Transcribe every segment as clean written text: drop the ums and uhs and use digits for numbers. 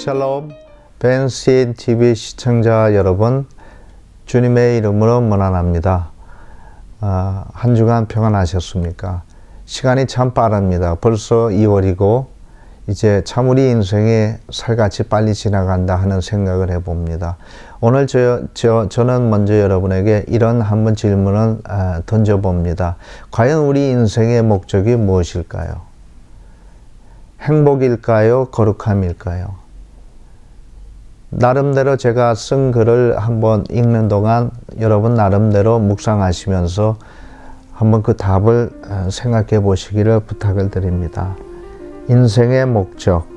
샬롬, 벤시인 TV 시청자 여러분, 주님의 이름으로 문안합니다. 한 주간 평안하셨습니까? 시간이 참 빠릅니다. 벌써 2월이고 이제 참 우리 인생이 살같이 빨리 지나간다 하는 생각을 해봅니다. 오늘 저는 먼저 여러분에게 이런 한번 질문을 던져봅니다. 과연 우리 인생의 목적이 무엇일까요? 행복일까요? 거룩함일까요? 나름대로 제가 쓴 글을 한번 읽는 동안 여러분 나름대로 묵상하시면서 한번 그 답을 생각해 보시기를 부탁을 드립니다. 인생의 목적.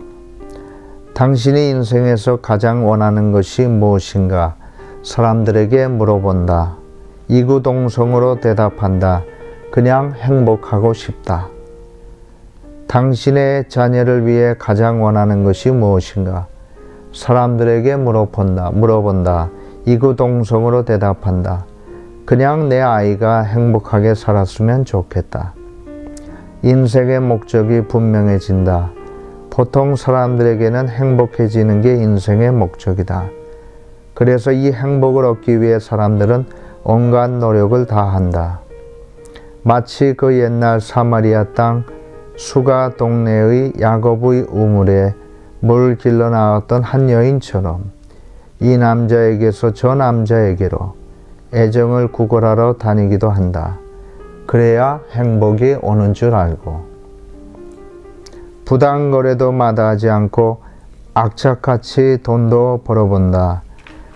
당신이 인생에서 가장 원하는 것이 무엇인가? 사람들에게 물어본다. 이구동성으로 대답한다. 그냥 행복하고 싶다. 당신의 자녀를 위해 가장 원하는 것이 무엇인가? 사람들에게 물어본다. 이구동성으로 대답한다. 그냥 내 아이가 행복하게 살았으면 좋겠다. 인생의 목적이 분명해진다. 보통 사람들에게는 행복해지는 게 인생의 목적이다. 그래서 이 행복을 얻기 위해 사람들은 온갖 노력을 다한다. 마치 그 옛날 사마리아 땅 수가 동네의 야곱의 우물에 물 길러 나왔던 한 여인처럼 이 남자에게서 저 남자에게로 애정을 구걸하러 다니기도 한다. 그래야 행복이 오는 줄 알고 부당거래도 마다하지 않고 악착같이 돈도 벌어본다.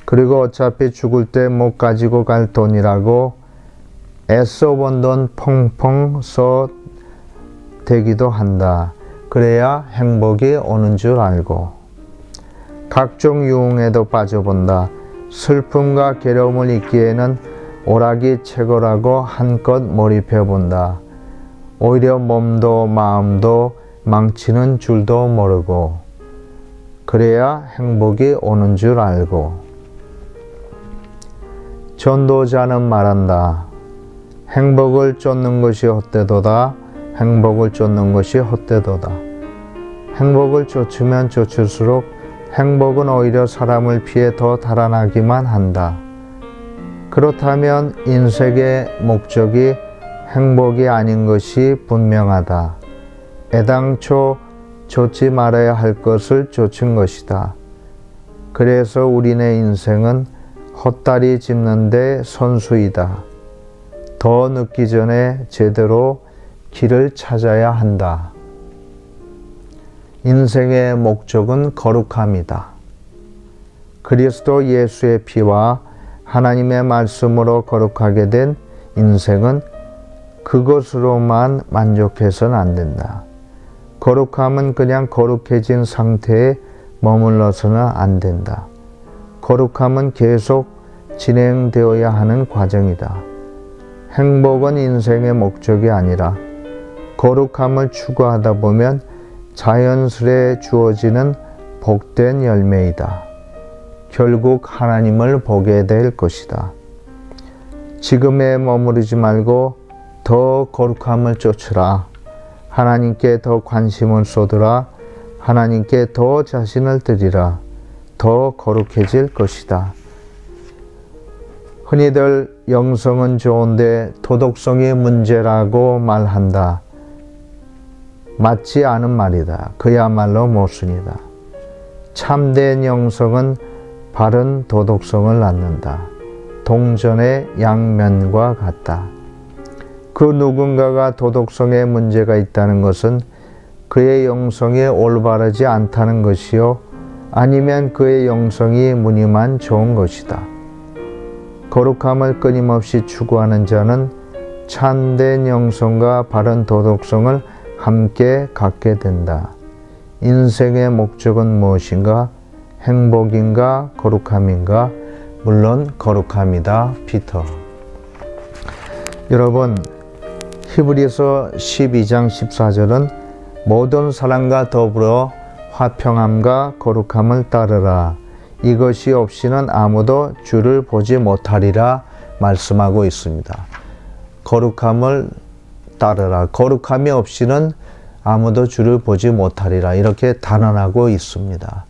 그리고 어차피 죽을 때 못 가지고 갈 돈이라고 애써 번 돈 펑펑 써 대기도 한다. 그래야 행복이 오는 줄 알고 각종 유흥에도 빠져본다. 슬픔과 괴로움을 잊기에는 오락이 최고라고 한껏 몰입해본다. 오히려 몸도 마음도 망치는 줄도 모르고 그래야 행복이 오는 줄 알고 전도자는 말한다. 행복을 쫓는 것이 헛되도다. 행복을 쫓는 것이 헛되도다. 행복을 쫓으면 쫓을수록 행복은 오히려 사람을 피해 더 달아나기만 한다. 그렇다면 인생의 목적이 행복이 아닌 것이 분명하다. 애당초 쫓지 말아야 할 것을 쫓은 것이다. 그래서 우리네 인생은 헛다리 짚는데 선수이다. 더 늦기 전에 제대로 길을 찾아야 한다. 인생의 목적은 거룩함이다. 그리스도 예수의 피와 하나님의 말씀으로 거룩하게 된 인생은 그것으로만 만족해서는 안 된다. 거룩함은 그냥 거룩해진 상태에 머물러서는 안 된다. 거룩함은 계속 진행되어야 하는 과정이다. 행복은 인생의 목적이 아니라 거룩함을 추구하다 보면 자연스레 주어지는 복된 열매이다. 결국 하나님을 보게 될 것이다. 지금에 머무르지 말고 더 거룩함을 쫓으라. 하나님께 더 관심을 쏟으라. 하나님께 더 자신을 드리라. 더 거룩해질 것이다. 흔히들 영성은 좋은데 도덕성이 문제라고 말한다. 맞지 않은 말이다. 그야말로 모순이다. 참된 영성은 바른 도덕성을 낳는다. 동전의 양면과 같다. 그 누군가가 도덕성에 문제가 있다는 것은 그의 영성이 올바르지 않다는 것이요, 아니면 그의 영성이 무늬만 좋은 것이다. 거룩함을 끊임없이 추구하는 자는 참된 영성과 바른 도덕성을 함께 갖게 된다. 인생의 목적은 무엇인가? 행복인가? 거룩함인가? 물론 거룩함이다. 피터. 여러분, 히브리서 12장 14절은 모든 사람과 더불어 화평함과 거룩함을 따르라. 이것이 없이는 아무도 주를 보지 못하리라 말씀하고 있습니다. 거룩함을 따르라. 거룩함이 없이는 아무도 주를 보지 못하리라. 이렇게 단언하고 있습니다.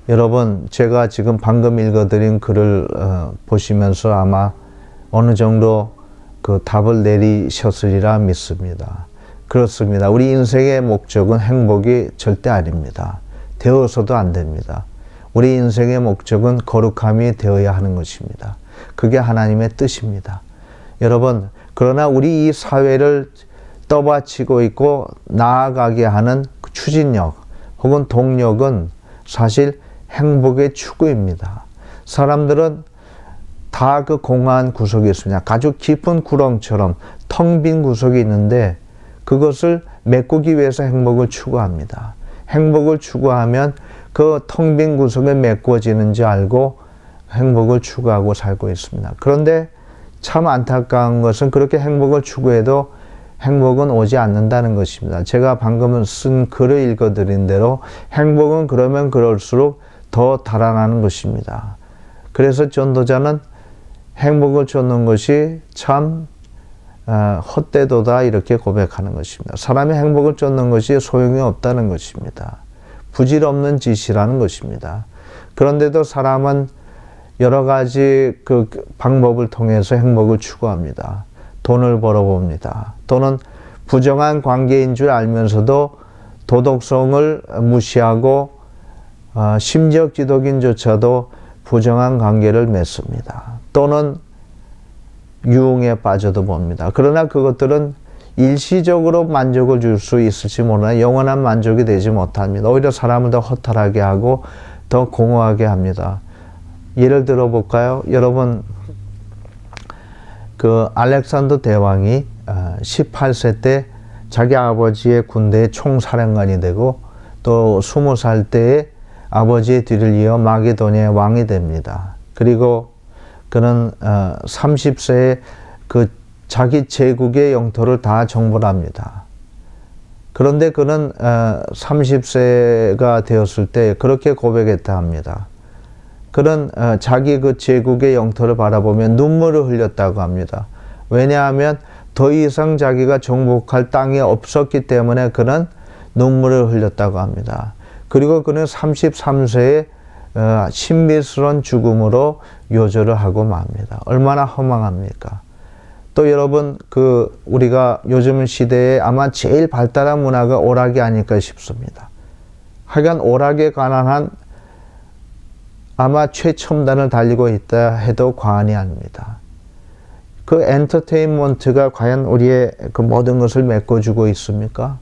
여러분, 제가 지금 방금 읽어드린 글을 보시면서 아마 어느 정도 그 답을 내리셨으리라 믿습니다. 그렇습니다. 우리 인생의 목적은 행복이 절대 아닙니다. 되어서도 안 됩니다. 우리 인생의 목적은 거룩함이 되어야 하는 것입니다. 그게 하나님의 뜻입니다. 여러분, 그러나 우리 이 사회를 떠받치고 있고 나아가게 하는 추진력 혹은 동력은 사실 행복의 추구입니다. 사람들은 다 그 공허한 구석이 있습니다. 아주 깊은 구렁처럼 텅 빈 구석이 있는데 그것을 메꾸기 위해서 행복을 추구합니다. 행복을 추구하면 그 텅 빈 구석에 메꿔지는지 알고 행복을 추구하고 살고 있습니다. 그런데 참 안타까운 것은 그렇게 행복을 추구해도 행복은 오지 않는다는 것입니다. 제가 방금 쓴 글을 읽어드린 대로 행복은 그러면 그럴수록 더 달아나는 것입니다. 그래서 전도자는 행복을 쫓는 것이 참 헛되도다 이렇게 고백하는 것입니다. 사람의 행복을 쫓는 것이 소용이 없다는 것입니다. 부질없는 짓이라는 것입니다. 그런데도 사람은 여러 가지 그 방법을 통해서 행복을 추구합니다. 돈을 벌어봅니다. 또는 부정한 관계인 줄 알면서도 도덕성을 무시하고 심지어 기독인조차도 부정한 관계를 맺습니다. 또는 유흥에 빠져도 봅니다. 그러나 그것들은 일시적으로 만족을 줄 수 있을지 모르나 영원한 만족이 되지 못합니다. 오히려 사람을 더 허탈하게 하고 더 공허하게 합니다. 예를 들어 볼까요? 여러분, 그 알렉산더 대왕이 18세 때 자기 아버지의 군대의 총사령관이 되고 또 20살 때에 아버지의 뒤를 이어 마게도니아의 왕이 됩니다. 그리고 그는 30세에 그 자기 제국의 영토를 다 정벌합니다. 그런데 그는 30세가 되었을 때 그렇게 고백했다 합니다. 그는 자기 그 제국의 영토를 바라보며 눈물을 흘렸다고 합니다. 왜냐하면 더 이상 자기가 정복할 땅이 없었기 때문에 그는 눈물을 흘렸다고 합니다. 그리고 그는 33세에 신비스러운 죽음으로 요절을 하고 맙니다. 얼마나 허망합니까? 또 여러분, 우리가 요즘 시대에 아마 제일 발달한 문화가 오락이 아닐까 싶습니다. 하여간 오락에 관한 아마 최첨단을 달리고 있다 해도 과언이 아닙니다. 그 엔터테인먼트가 과연 우리의 그 모든 것을 메꿔주고 있습니까?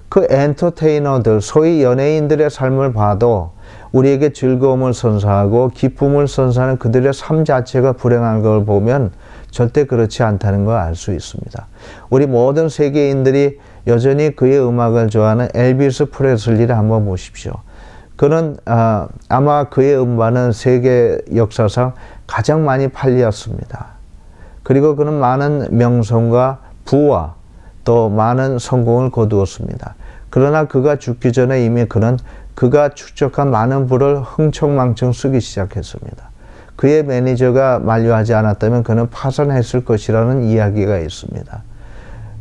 그 엔터테이너들, 소위 연예인들의 삶을 봐도 우리에게 즐거움을 선사하고 기쁨을 선사하는 그들의 삶 자체가 불행한 걸 보면 절대 그렇지 않다는 걸 알 수 있습니다. 우리 모든 세계인들이 여전히 그의 음악을 좋아하는 엘비스 프레슬리를 한번 보십시오. 그는 아마 그의 음반은 세계 역사상 가장 많이 팔렸습니다. 그리고 그는 많은 명성과 부와 또 많은 성공을 거두었습니다. 그러나 그가 죽기 전에 이미 그가 축적한 많은 부를 흥청망청 쓰기 시작했습니다. 그의 매니저가 만류하지 않았다면 그는 파산했을 것이라는 이야기가 있습니다.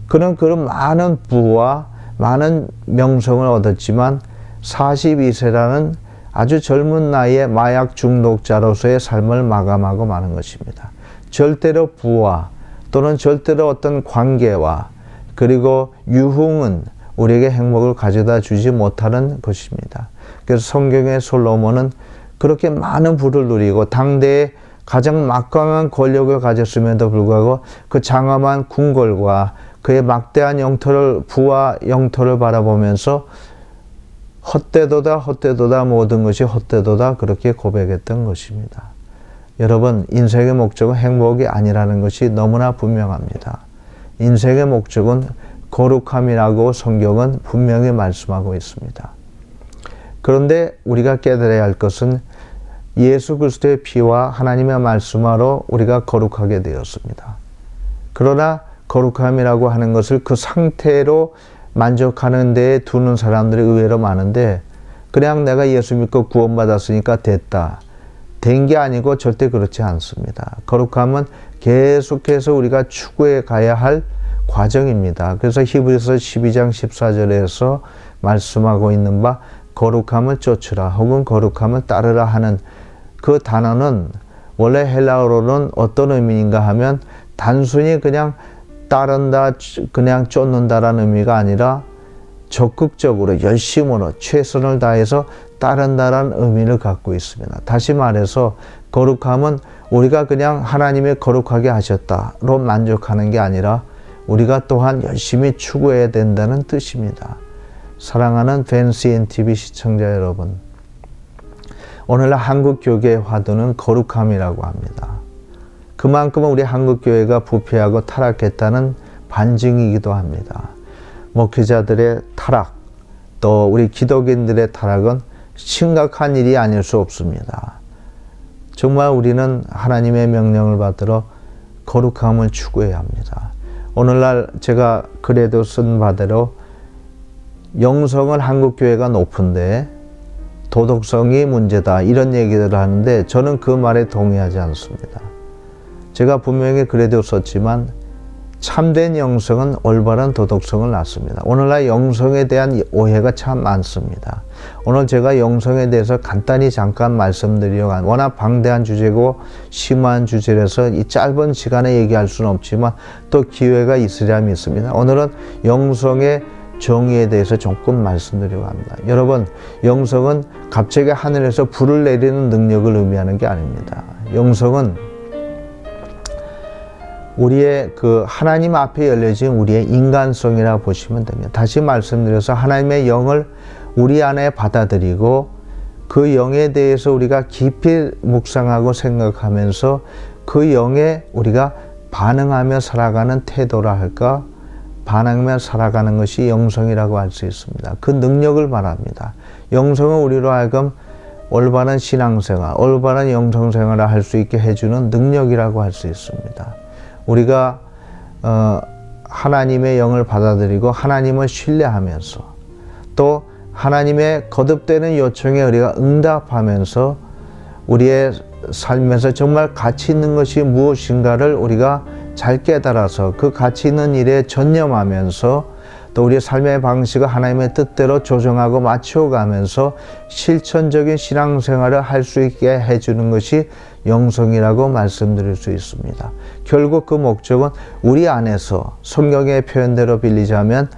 그는 그런 많은 부와 많은 명성을 얻었지만 42세라는 아주 젊은 나이에 마약 중독자로서의 삶을 마감하고 마는 것입니다. 절대로 부와 또는 절대로 어떤 관계와 그리고 유흥은 우리에게 행복을 가져다 주지 못하는 것입니다. 그래서 성경의 솔로몬은 그렇게 많은 부를 누리고 당대에 가장 막강한 권력을 가졌음에도 불구하고 그 장엄한 궁궐과 그의 막대한 영토를, 부와 영토를 바라보면서 헛되도다 헛되도다 모든 것이 헛되도다 그렇게 고백했던 것입니다. 여러분, 인생의 목적은 행복이 아니라는 것이 너무나 분명합니다. 인생의 목적은 거룩함이라고 성경은 분명히 말씀하고 있습니다. 그런데 우리가 깨달아야 할 것은 예수 그리스도의 피와 하나님의 말씀으로 우리가 거룩하게 되었습니다. 그러나 거룩함이라고 하는 것을 그 상태로 만족하는 데에 두는 사람들이 의외로 많은데 그냥 내가 예수 믿고 구원받았으니까 됐다. 된 게 아니고 절대 그렇지 않습니다. 거룩함은 계속해서 우리가 추구해 가야 할 과정입니다. 그래서 히브리서 12장 14절에서 말씀하고 있는 바 거룩함을 쫓으라 혹은 거룩함을 따르라 하는 그 단어는 원래 헬라어로는 어떤 의미인가 하면 단순히 그냥 따른다, 그냥 쫓는다라는 의미가 아니라 적극적으로 열심으로 최선을 다해서 따른다라는 의미를 갖고 있습니다. 다시 말해서 거룩함은 우리가 그냥 하나님의 거룩하게 하셨다로 만족하는 게 아니라 우리가 또한 열심히 추구해야 된다는 뜻입니다. 사랑하는 벤시앤TV 시청자 여러분, 오늘날 한국교계의 화두는 거룩함이라고 합니다. 그만큼 우리 한국교회가 부패하고 타락했다는 반증이기도 합니다. 목회자들의 타락, 또 우리 기독인들의 타락은 심각한 일이 아닐 수 없습니다. 정말 우리는 하나님의 명령을 받들어 거룩함을 추구해야 합니다. 오늘날 제가 글에도 쓴 바대로 영성은 한국교회가 높은데 도덕성이 문제다 이런 얘기들을 하는데 저는 그 말에 동의하지 않습니다. 제가 분명히 글에도 썼지만 참된 영성은 올바른 도덕성을 낳습니다. 오늘날 영성에 대한 오해가 참 많습니다. 오늘 제가 영성에 대해서 간단히 잠깐 말씀드리려고 한 워낙 방대한 주제고 심오한 주제라서 이 짧은 시간에 얘기할 수는 없지만 또 기회가 있으리라 믿습니다. 오늘은 영성의 정의에 대해서 조금 말씀드리려고 합니다. 여러분, 영성은 갑자기 하늘에서 불을 내리는 능력을 의미하는 게 아닙니다. 영성은 우리의 그 하나님 앞에 열려진 우리의 인간성이라고 보시면 됩니다. 다시 말씀드려서 하나님의 영을 우리 안에 받아들이고 그 영에 대해서 우리가 깊이 묵상하고 생각하면서 그 영에 우리가 반응하며 살아가는 태도라 할까? 반응하며 살아가는 것이 영성이라고 할 수 있습니다. 그 능력을 말합니다. 영성은 우리로 하여금 올바른 신앙생활, 올바른 영성생활을 할 수 있게 해주는 능력이라고 할 수 있습니다. 우리가 하나님의 영을 받아들이고 하나님을 신뢰하면서 또 하나님의 거듭되는 요청에 우리가 응답하면서 우리의 삶에서 정말 가치 있는 것이 무엇인가를 우리가 잘 깨달아서 그 가치 있는 일에 전념하면서 또 우리의 삶의 방식을 하나님의 뜻대로 조정하고 맞춰가면서 실천적인 신앙생활을 할 수 있게 해주는 것이 영성이라고 말씀드릴 수 있습니다. 결국 그 목적은 우리 안에서 성경의 표현대로 빌리자면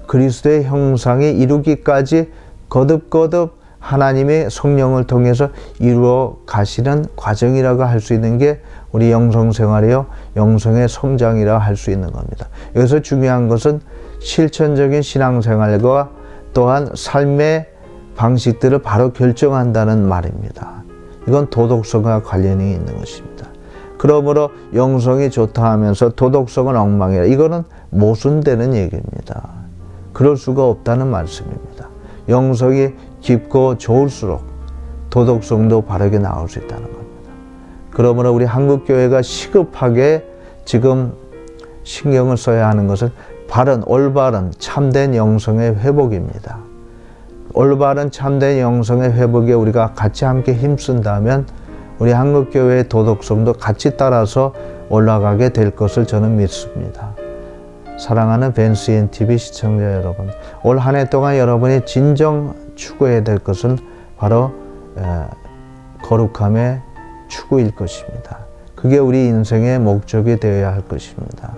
그리스도의 형상이 이루기까지 거듭거듭 하나님의 성령을 통해서 이루어 가시는 과정이라고 할 수 있는 게 우리 영성생활이요, 영성의 성장이라고 할 수 있는 겁니다. 여기서 중요한 것은 실천적인 신앙생활과 또한 삶의 방식들을 바로 결정한다는 말입니다. 이건 도덕성과 관련이 있는 것입니다. 그러므로 영성이 좋다 하면서 도덕성은 엉망이라, 이거는 모순되는 얘기입니다. 그럴 수가 없다는 말씀입니다. 영성이 깊고 좋을수록 도덕성도 바르게 나올 수 있다는 겁니다. 그러므로 우리 한국교회가 시급하게 지금 신경을 써야 하는 것은 바른, 올바른, 참된 영성의 회복입니다. 올바른 참된 영성의 회복에 우리가 같이 함께 힘쓴다면 우리 한국교회의 도덕성도 같이 따라서 올라가게 될 것을 저는 믿습니다. 사랑하는 벤시앤TV 시청자 여러분, 올 한 해 동안 여러분이 진정 추구해야 될 것은 바로 거룩함의 추구일 것입니다. 그게 우리 인생의 목적이 되어야 할 것입니다.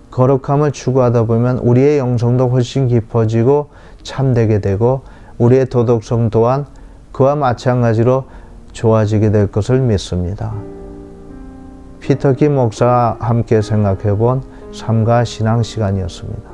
거룩함을 추구하다 보면 우리의 영성도 훨씬 깊어지고 참되게 되고 우리의 도덕성 또한 그와 마찬가지로 좋아지게 될 것을 믿습니다. 피터 김 목사와 함께 생각해 본 삶과 신앙 시간이었습니다.